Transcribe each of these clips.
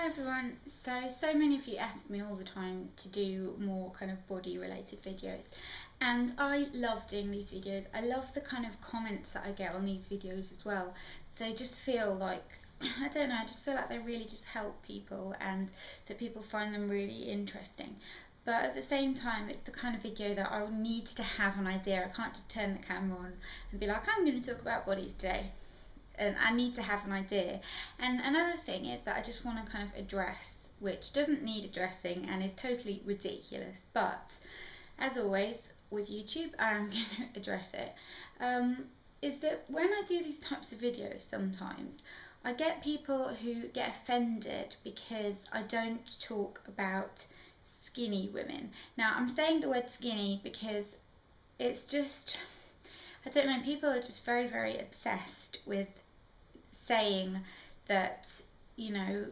Hi everyone. So many of you ask me all the time to do more kind of body related videos, and I love doing these videos. I love the kind of comments that I get on these videos as well. They just feel like, I don't know, I just feel like they really just help people and that people find them really interesting. But at the same time, it's the kind of video that I will need to have an idea. I can't just turn the camera on and be like, I'm going to talk about bodies today. I need to have an idea. And another thing is that I just want to kind of address, which doesn't need addressing and is totally ridiculous, but as always with YouTube, I am going to address it. Is that when I do these types of videos, sometimes I get people who get offended because I don't talk about skinny women. Now, I'm saying the word skinny because it's just, I don't know, people are just very obsessed with saying that, you know,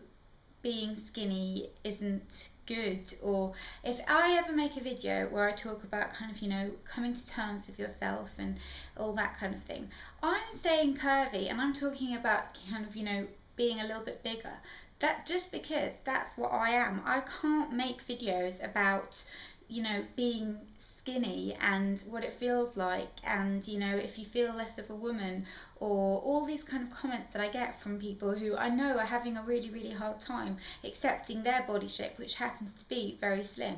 being skinny isn't good, or if I ever make a video where I talk about kind of, you know, coming to terms with yourself and all that kind of thing, I'm saying curvy and I'm talking about kind of, you know, being a little bit bigger. That just because that's what I am. I can't make videos about, you know, being skinny and what it feels like, and you know, if you feel less of a woman, or all these kind of comments that I get from people who I know are having a really hard time accepting their body shape, which happens to be very slim.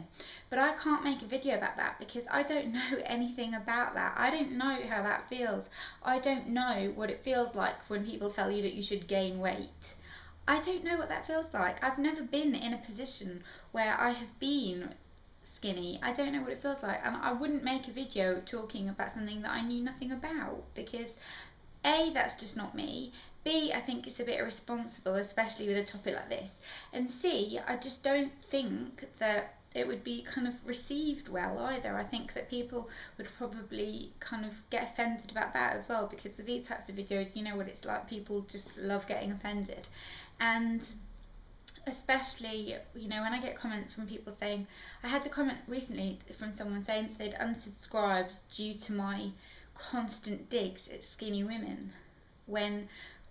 But I can't make a video about that because I don't know anything about that. I don't know how that feels. I don't know what it feels like when people tell you that you should gain weight. I don't know what that feels like. I've never been in a position where I have been skinny. I don't know what it feels like, and I wouldn't make a video talking about something that I knew nothing about, because A, that's just not me. B, I think it's a bit irresponsible, especially with a topic like this. And C, I just don't think that it would be kind of received well either. I think that people would probably kind of get offended about that as well, because with these types of videos, you know what it's like, people just love getting offended. And especially, you know, when I get comments from people saying, I had a comment recently from someone saying that they'd unsubscribed due to my constant digs at skinny women, when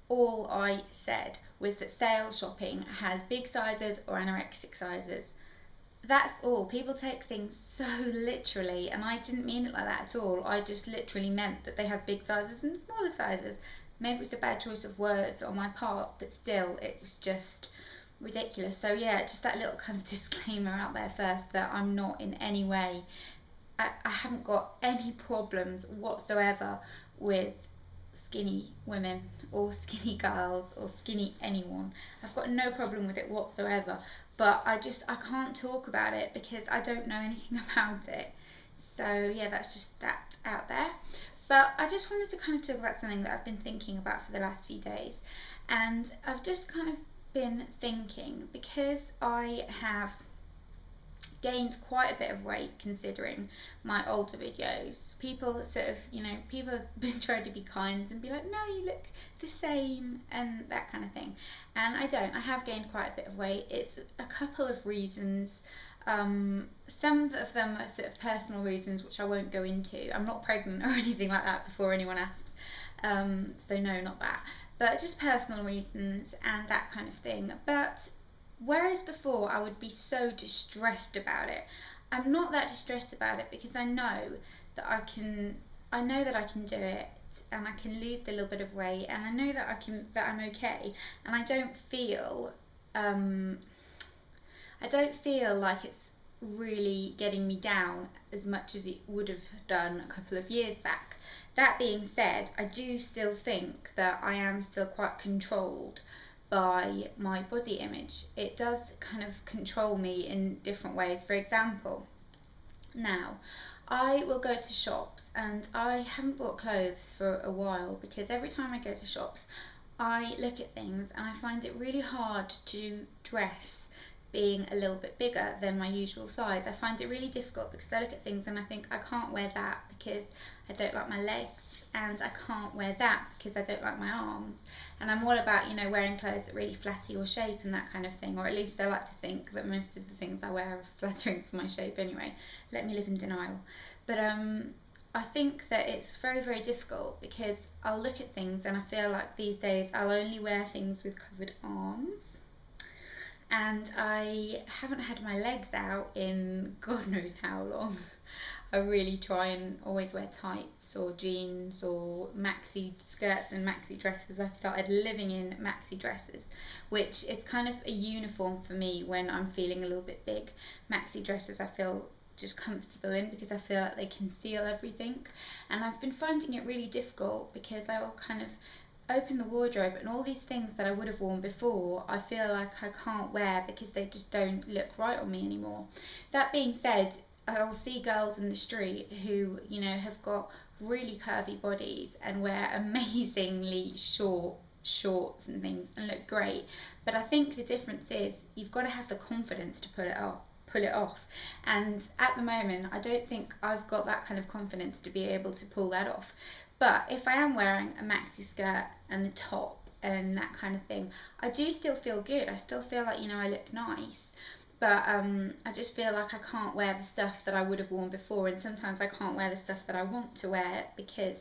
all I said was that sale shopping has big sizes or anorexic sizes. That's all. People take things so literally, and I didn't mean it like that at all. I just literally meant that they have big sizes and smaller sizes. Maybe it was a bad choice of words on my part, but still, it was just ridiculous. So yeah, just that little kind of disclaimer out there first, that I'm not in any way, I haven't got any problems whatsoever with skinny women or skinny girls or skinny anyone. I've got no problem with it whatsoever, but I can't talk about it because I don't know anything about it. So yeah, that's just that out there. But I just wanted to kind of talk about something that I've been thinking about for the last few days, and I've just kind of been thinking, because I have gained quite a bit of weight considering my older videos. People sort of, you know, people have been trying to be kind and be like, no, you look the same and that kind of thing. And I don't. I have gained quite a bit of weight. It's a couple of reasons. Some of them are sort of personal reasons, which I won't go into. I'm not pregnant or anything like that, before anyone asks. So no, not that. But just personal reasons and that kind of thing. But whereas before I would be so distressed about it, I'm not that distressed about it because I know that I can do it, and I can lose a little bit of weight, and I know that I'm okay, and I don't feel like it's really getting me down as much as it would have done a couple of years back. That being said, I do still think that I am still quite controlled by my body image. It does kind of control me in different ways. For example, now I will go to shops, and I haven't bought clothes for a while because every time I go to shops I look at things and I find it really hard to dress being a little bit bigger than my usual size. I find it really difficult because I look at things and I think, I can't wear that because I don't like my legs, and I can't wear that because I don't like my arms. And I'm all about, you know, wearing clothes that really flatter your shape and that kind of thing, or at least I like to think that most of the things I wear are flattering for my shape anyway. Let me live in denial. But I think that it's very difficult because I'll look at things and I feel like these days I'll only wear things with covered arms, and I haven't had my legs out in God knows how long. I really try and always wear tights or jeans or maxi skirts and maxi dresses. I've started living in maxi dresses, which is kind of a uniform for me when I'm feeling a little bit big. Maxi dresses I feel just comfortable in because I feel like they conceal everything, and I've been finding it really difficult because I'll kind of open the wardrobe and all these things that I would have worn before I feel like I can't wear because they just don't look right on me anymore. That being said, I'll see girls in the street who, you know, have got really curvy bodies and wear amazingly short shorts and things and look great. But I think the difference is you've got to have the confidence to pull it off. And at the moment, I don't think I've got that kind of confidence to be able to pull that off. But if I am wearing a maxi skirt and the top and that kind of thing, I do still feel good. I still feel like, you know, I look nice. But I just feel like I can't wear the stuff that I would have worn before, and sometimes I can't wear the stuff that I want to wear because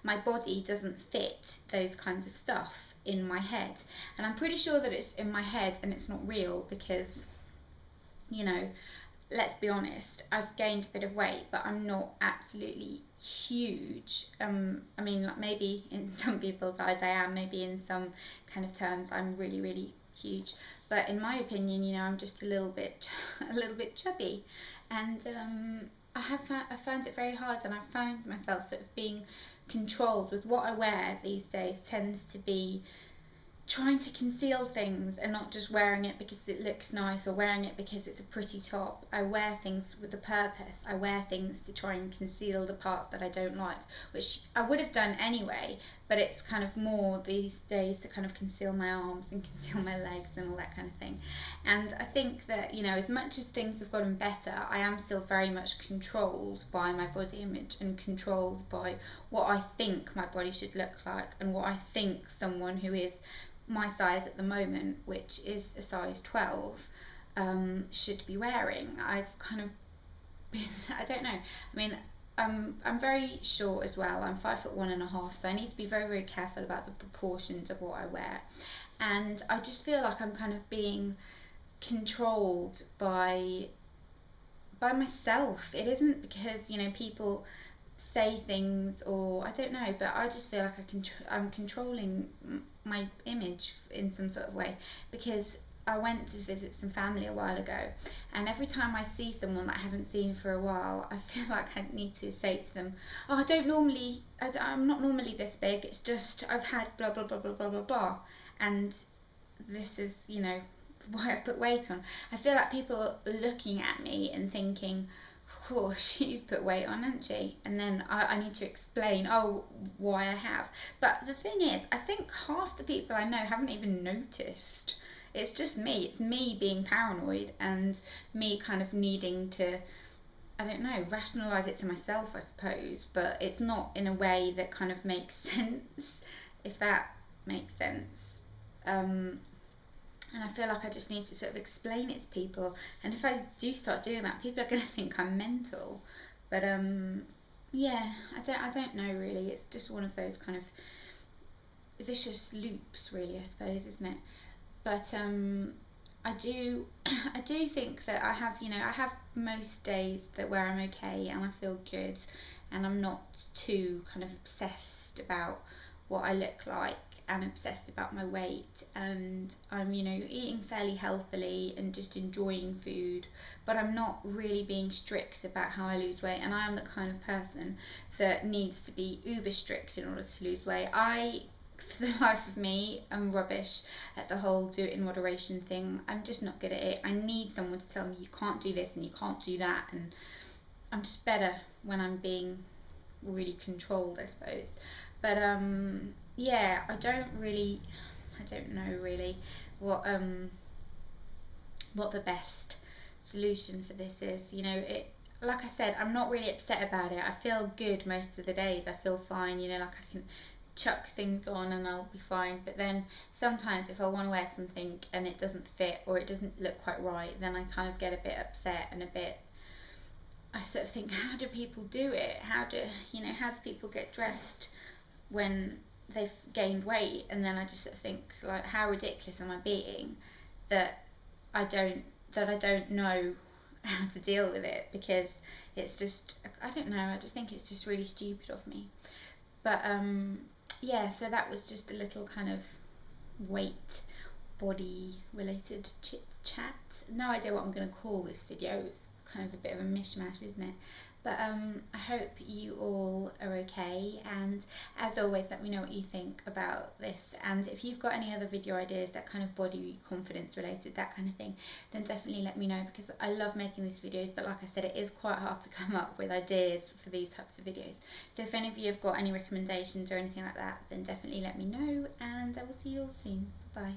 my body doesn't fit those kinds of stuff in my head. And I'm pretty sure that it's in my head and it's not real because, you know, let's be honest, I've gained a bit of weight, but I'm not absolutely huge. I mean, like maybe in some people's eyes I am, maybe in some kind of terms I'm really, really huge. But in my opinion, you know, I'm just a little bit, a little bit chubby, and I found it very hard, and I found myself sort of being controlled with what I wear these days. Tends to be trying to conceal things and not just wearing it because it looks nice or wearing it because it's a pretty top. I wear things with a purpose. I wear things to try and conceal the parts that I don't like, which I would have done anyway, but it's kind of more these days to kind of conceal my arms and conceal my legs and all that kind of thing. And I think that, you know, as much as things have gotten better, I am still very much controlled by my body image and controlled by what I think my body should look like and what I think someone who is my size at the moment, which is a size 12, should be wearing. I've kind of been, I don't know. I mean, I'm very short as well. I'm 5'1.5", so I need to be very, very careful about the proportions of what I wear. And I just feel like I'm kind of being controlled by myself. It isn't because, you know, people say things or I don't know, but I just feel like I'm controlling my image in some sort of way because I went to visit some family a while ago, and every time I see someone that I haven't seen for a while, I feel like I need to say to them, "Oh, I'm not normally this big. It's just I've had blah blah blah blah blah blah blah, and this is, you know, why I've put weight on." I feel like people are looking at me and thinking, "Oh, she's put weight on, hasn't she?" And then I need to explain, oh, why I have. But the thing is, I think half the people I know haven't even noticed. It's just me. It's me being paranoid and me kind of needing to, I don't know, rationalise it to myself, I suppose. But it's not in a way that kind of makes sense, if that makes sense. And I feel like I just need to sort of explain it to people. And if I do start doing that, people are going to think I'm mental. But yeah, I don't know really. It's just one of those kind of vicious loops, really, I suppose, isn't it? But I do I do think that I have, you know, I have most days that where I'm okay and I feel good, and I'm not too kind of obsessed about what I look like and obsessed about my weight, and I'm, you know, eating fairly healthily and just enjoying food, but I'm not really being strict about how I lose weight. And I am the kind of person that needs to be uber strict in order to lose weight. For the life of me, I'm rubbish at the whole do it in moderation thing. I'm just not good at it. I need someone to tell me you can't do this and you can't do that, and I'm just better when I'm being really controlled, I suppose. But yeah, I don't know really what the best solution for this is. You know, it, like I said, I'm not really upset about it. I feel good most of the days. I feel fine, you know, like I can chuck things on and I'll be fine. But then sometimes if I want to wear something and it doesn't fit or it doesn't look quite right, then I kind of get a bit upset and a bit, I sort of think, how do people do it? How do people get dressed when they've gained weight? And then I just sort of think, like, how ridiculous am I being that I don't know how to deal with it, because it's just, I don't know, I just think it's just really stupid of me. But yeah, so that was just a little kind of weight body related chit chat. No idea what I'm going to call this video. It's kind of a bit of a mishmash, isn't it? But I hope you all are okay, and as always, let me know what you think about this. And if you've got any other video ideas that kind of body confidence related, that kind of thing, then definitely let me know, because I love making these videos, but like I said, it is quite hard to come up with ideas for these types of videos. So if any of you have got any recommendations or anything like that, then definitely let me know, and I will see you all soon. Bye.